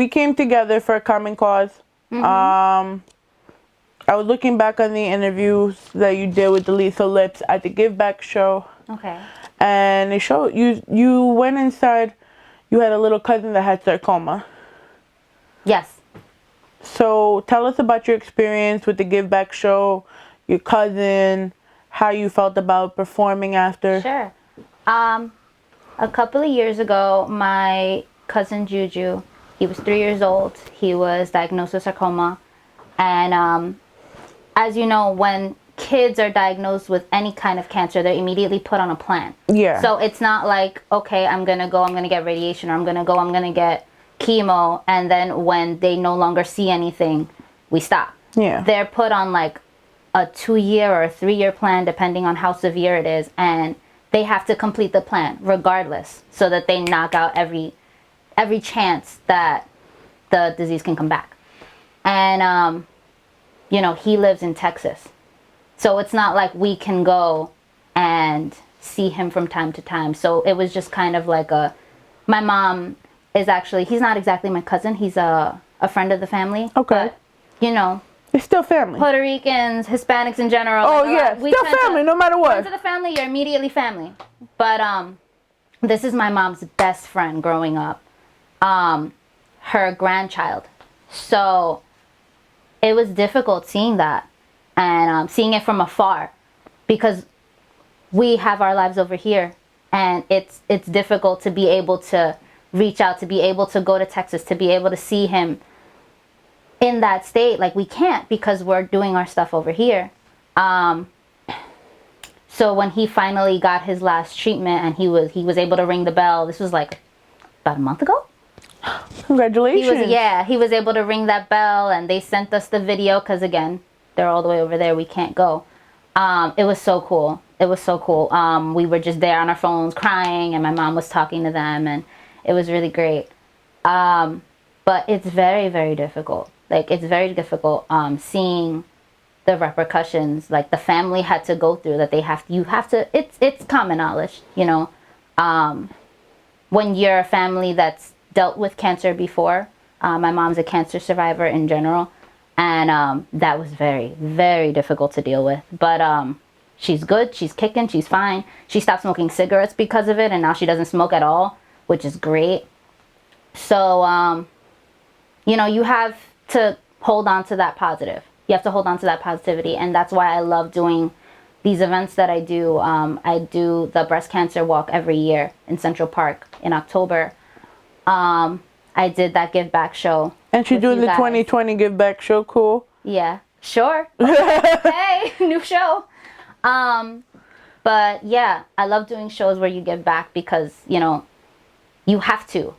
came together for a common cause. I was looking back on the interviews that you did with the Lisa Lips at the Giveback Show. Okay. And they showed you went inside. You had a little cousin that had sarcoma. Yes. So tell us about your experience with the Giveback Show, your cousin, how you felt about performing after. Sure. A couple of years ago, my cousin Juju, he was 3 years old. He was diagnosed with sarcoma. And as you know, when kids are diagnosed with any kind of cancer, they're immediately put on a plan. Yeah. So it's not like, okay, I'm going to get radiation, or I'm going to get chemo, and then when they no longer see anything, we stop. Yeah. They're put on like a 2-year or a 3-year plan, depending on how severe it is, and they have to complete the plan regardless, so that they knock out every chance that the disease can come back. And you know, he lives in Texas, so it's not like we can go and see him from time to time. So it was just kind of like my mom is actually, he's not exactly my cousin, he's a friend of the family. Okay. But, you know, it's still family. Puerto Ricans, Hispanics in general. Oh, yeah, still family, no matter what. To the family, you're immediately family. But this is my mom's best friend growing up, her grandchild. So it was difficult seeing that, and seeing it from afar, because we have our lives over here, and it's difficult to be able to reach out, to be able to go to Texas, to be able to see him in that state. Like, we can't, because we're doing our stuff over here. So when he finally got his last treatment and he was able to ring the bell, this was like about a month ago. Congratulations. He was able to ring that bell, and they sent us the video, because again, they're all the way over there, we can't go. It was so cool. It was so cool. We were just there on our phones crying, and my mom was talking to them, and it was really great. But it's very, very difficult. Like, it's very difficult seeing the repercussions, like the family had to go through, that it's common knowledge, you know, when you're a family that's dealt with cancer before. My mom's a cancer survivor in general, and that was very, very difficult to deal with. But she's good, she's kicking, she's fine. She stopped smoking cigarettes because of it, and now she doesn't smoke at all, which is great. So you know, you have to hold on to that positive. You have to hold on to that positivity, and that's why I love doing these events that I do. I do the breast cancer walk every year in Central Park in October. I did that Give Back show. And she's doing the 2020 Give Back Show. Cool. Yeah, sure. Hey, new show. But yeah, I love doing shows where you give back, because, you know, you have to.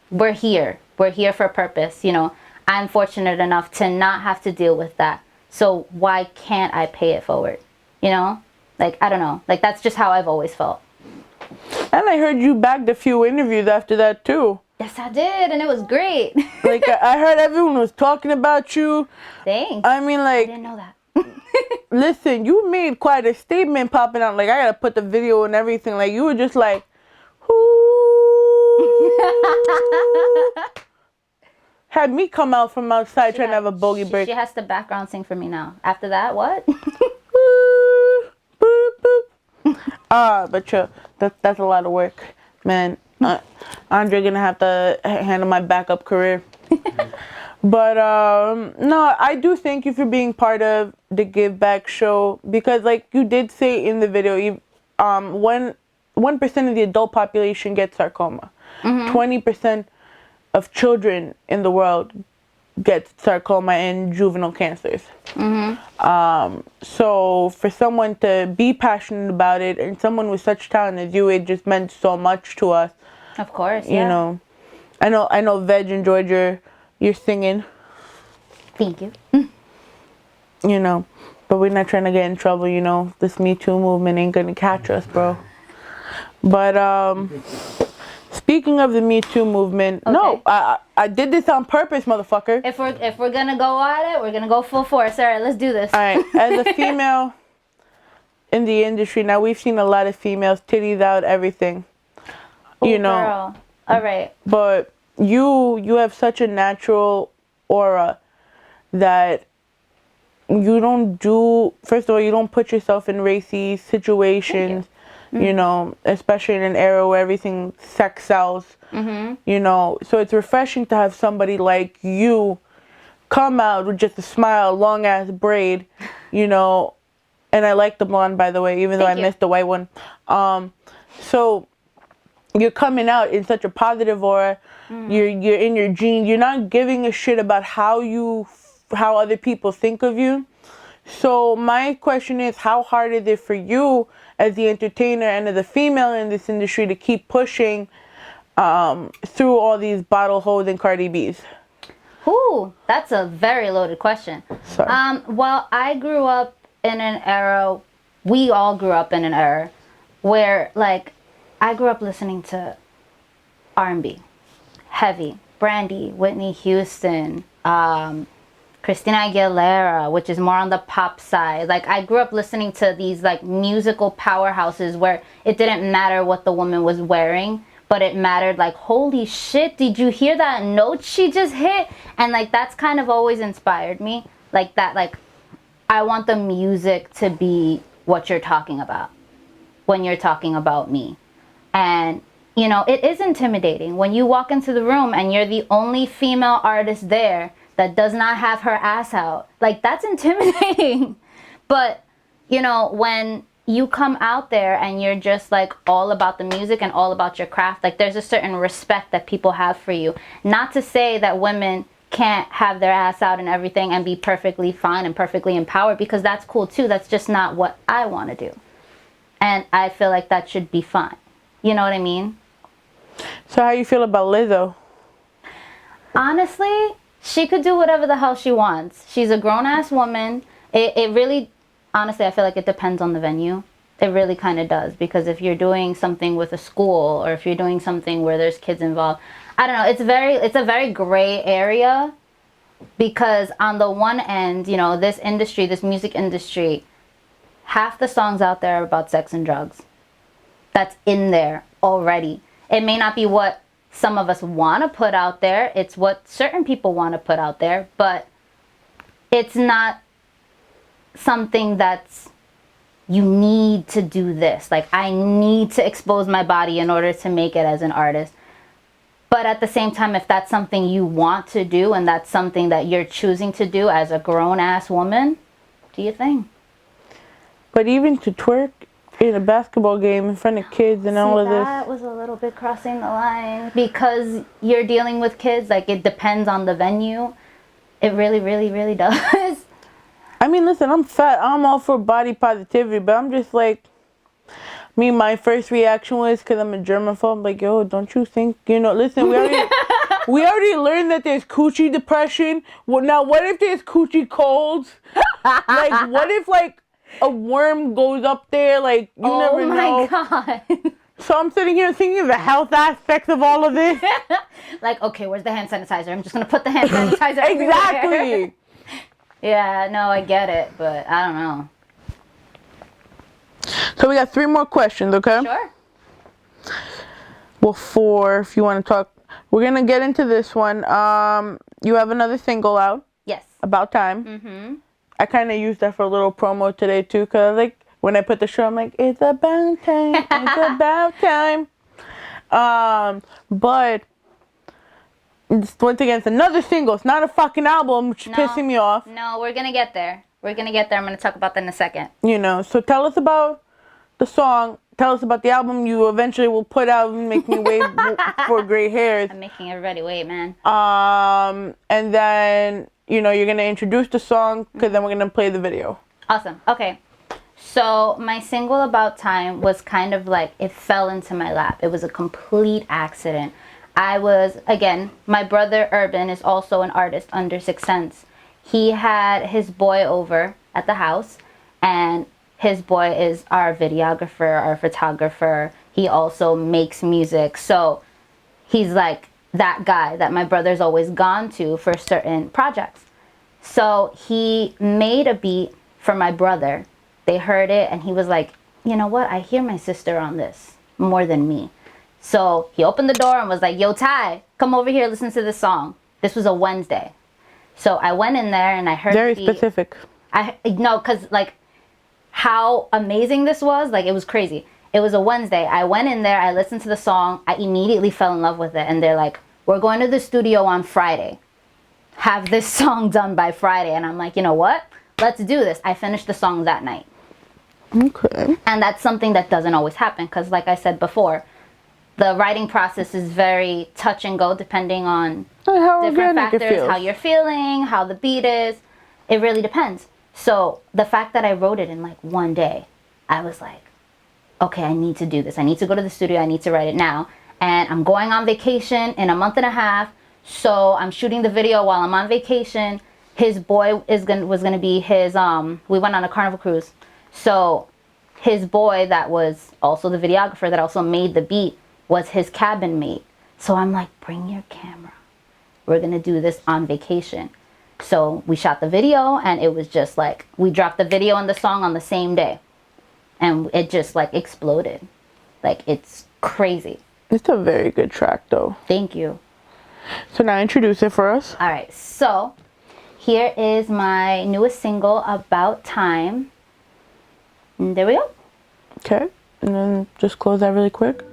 We're here for a purpose, you know. I'm fortunate enough to not have to deal with that. So why can't I pay it forward? You know? Like, I don't know. Like, that's just how I've always felt. And I heard you bagged a few interviews after that, too. Yes, I did. And it was great. Like, I heard everyone was talking about you. Thanks. I mean, like... I didn't know that. Listen, you made quite a statement popping out. Like, I gotta put the video and everything. Like, you were just like... Had me come out from outside trying to have a bogey break. She has to background sing for me now. After that, what? But that's a lot of work, man. Andre gonna have to handle my backup career. But no, I do thank you for being part of the Give Back Show, because, like you did say in the video, 1% of the adult population gets sarcoma. 20% of children in the world get sarcoma and juvenile cancers. So for someone to be passionate about it, and someone with such talent as you, it just meant so much to us. Of course, yeah. You know, I know Veg enjoyed your singing. Thank you. You know, but we're not trying to get in trouble, you know. This Metoo movement ain't gonna catch us, bro. But speaking of the Me Too movement, okay. No, I did this on purpose, motherfucker. If we're gonna go at it, we're gonna go full force. All right, let's do this. All right, as a female in the industry, now we've seen a lot of females titties out, everything. Ooh, you know. Girl. All right. But you have such a natural aura that you don't do, first of all, you don't put yourself in racy situations, you know, especially in an era where everything sex sells, you know. So it's refreshing to have somebody like you come out with just a smile, long ass braid, you know. And I like the blonde, by the way, even though I missed the white one. So you're coming out in such a positive aura. You're in your jeans. You're not giving a shit about how other people think of you. So my question is, how hard is it for you as the entertainer and as a female in this industry to keep pushing through all these bottle hoes and Cardi B's? Ooh, that's a very loaded question. Sorry. Well, I grew up in an era, we all grew up in an era where, like, I grew up listening to R&B, heavy, Brandy, Whitney Houston, Christina Aguilera, which is more on the pop side. Like, I grew up listening to these, like, musical powerhouses where it didn't matter what the woman was wearing, but it mattered, like, holy shit, did you hear that note she just hit? And, like, that's kind of always inspired me. Like, that, like, I want the music to be what you're talking about when you're talking about me. And, you know, it is intimidating when you walk into the room and you're the only female artist there that does not have her ass out. Like, that's intimidating. But, you know, when you come out there and you're just, like, all about the music and all about your craft, like, there's a certain respect that people have for you. Not to say that women can't have their ass out and everything and be perfectly fine and perfectly empowered, because that's cool too. That's just not what I want to do. And I feel like that should be fine. You know what I mean? So how you feel about Lizzo? Honestly, she could do whatever the hell she wants. She's a grown-ass woman. It really, honestly, I feel like it depends on the venue. It really kind of does. Because if you're doing something with a school, or if you're doing something where there's kids involved, I don't know, it's a very gray area. Because on the one end, you know, this industry, this music industry, half the songs out there are about sex and drugs. That's in there already. It may not be what some of us want to put out there. It's what certain people want to put out there. But it's not something that's, you need to do this. Like, I need to expose my body in order to make it as an artist. But at the same time, if that's something you want to do and that's something that you're choosing to do as a grown-ass woman, do your thing. But even to twerk in a basketball game in front of kids and all of this. That was a little bit crossing the line. Because you're dealing with kids, like, it depends on the venue. It really, really, really does. I mean, listen, I'm fat. I'm all for body positivity, but I'm just like, my first reaction was, because I'm a germaphobe, I'm like, yo, don't you think, you know, listen, we already learned that there's coochie depression. Well, now, what if there's coochie colds? Like, what if, like, a worm goes up there? Like, you never know. Oh, my God. So I'm sitting here thinking of the health aspects of all of this. Like, okay, where's the hand sanitizer? I'm just going to put the hand sanitizer everywhere. Exactly. Yeah, no, I get it, but I don't know. So we got 3 more questions, okay? Sure. Well, 4 if you want to talk. We're going to get into this one. You have another single out. Yes. About Time. Mm-hmm. I kind of used that for a little promo today, too, because, like, when I put the show, I'm like, it's about time. It's about time. But once again, it's another single. It's not a fucking album, which is pissing me off. No, we're going to get there. We're going to get there. I'm going to talk about that in a second. You know, so tell us about the song. Tell us about the album you eventually will put out and make me wait for gray hairs. I'm making everybody wait, man. And then, you know, you're going to introduce the song, because then we're going to play the video. Awesome. Okay. So my single About Time was kind of like, it fell into my lap. It was a complete accident. I was, again, my brother Urban is also an artist under 6 Sense. He had his boy over at the house, and his boy is our videographer, our photographer. He also makes music. So he's like that guy that my brother's always gone to for certain projects. So he made a beat for my brother. They heard it, and he was like, you know what? I hear my sister on this more than me. So he opened the door and was like, yo, Ty, come over here, listen to this song. This was a Wednesday. So I went in there and I heard Very specific. No, because like how amazing this was, like it was crazy. It was a Wednesday. I went in there, I listened to the song, I immediately fell in love with it. And they're like, we're going to the studio on Friday. Have this song done by Friday. And I'm like, you know what? Let's do this. I finished the song that night. Okay. And that's something that doesn't always happen because like I said before, the writing process is very touch and go depending on How different organic it factors, feels. how you're feeling, how the beat is. It really depends. So the fact that I wrote it in like one day, I was like, okay, I need to do this. I need to go to the studio. I need to write it now. And I'm going on vacation in a month and a half. So I'm shooting the video while I'm on vacation. His boy was gonna be his, we went on a Carnival cruise. So his boy that was also the videographer that also made the beat was his cabin mate. So I'm like, bring your camera. We're gonna do this on vacation. So we shot the video and it was just like, we dropped the video and the song on the same day. And it just like exploded. Like it's crazy. It's a very good track though. Thank you. So now introduce it for us. All right, so here is my newest single, About Time. And there we go. Okay. And then just close that really quick.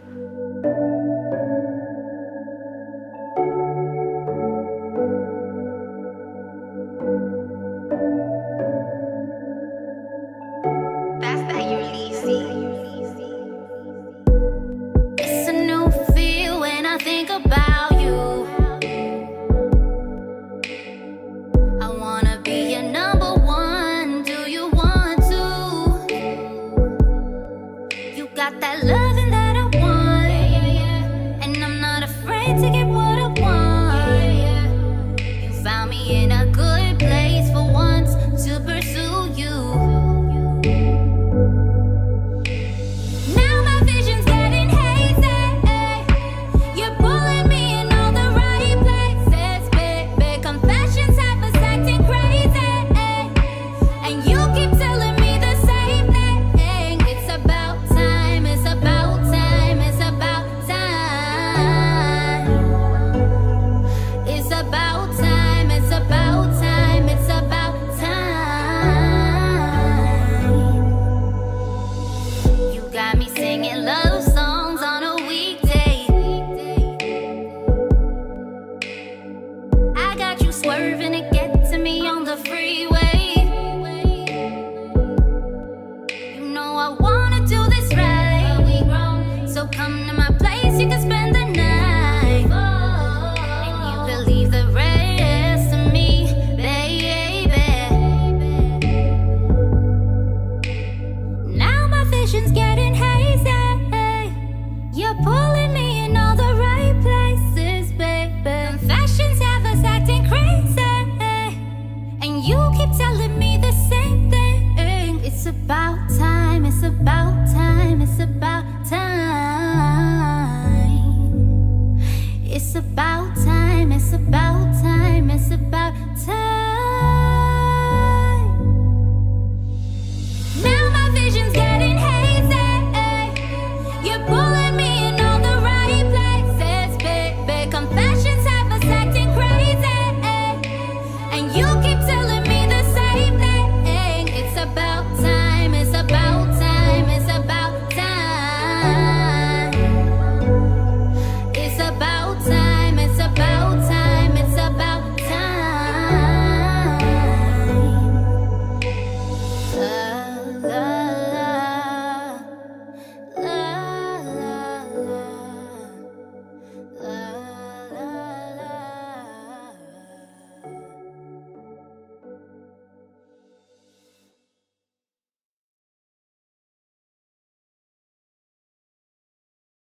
It's a new feel when I think about you. I wanna be your number one. Do you want to? You got that loving that I want, and I'm not afraid to get what I want. You found me in a good place for once to pursue you. Now my vision's getting hazy. You're pulling me in all the right places, baby. Confessions have us acting crazy, and you keep telling me the same thing. It's about time. It's about time. It's about time. It's about time. It's about time. It's about time. You got me singing love songs on a weekday. I got you swerving to get to me on the freeway. You know I wanna do this right. So come to my place, you can spend the night. And you can leave the rest of me, baby. Now my vision's getting hazy. You're pulling me in all the right places, baby. Confessions have us acting crazy, and you keep telling me the same thing. It's about time. It's about time. It's about time. It's about time. It's about time. It's about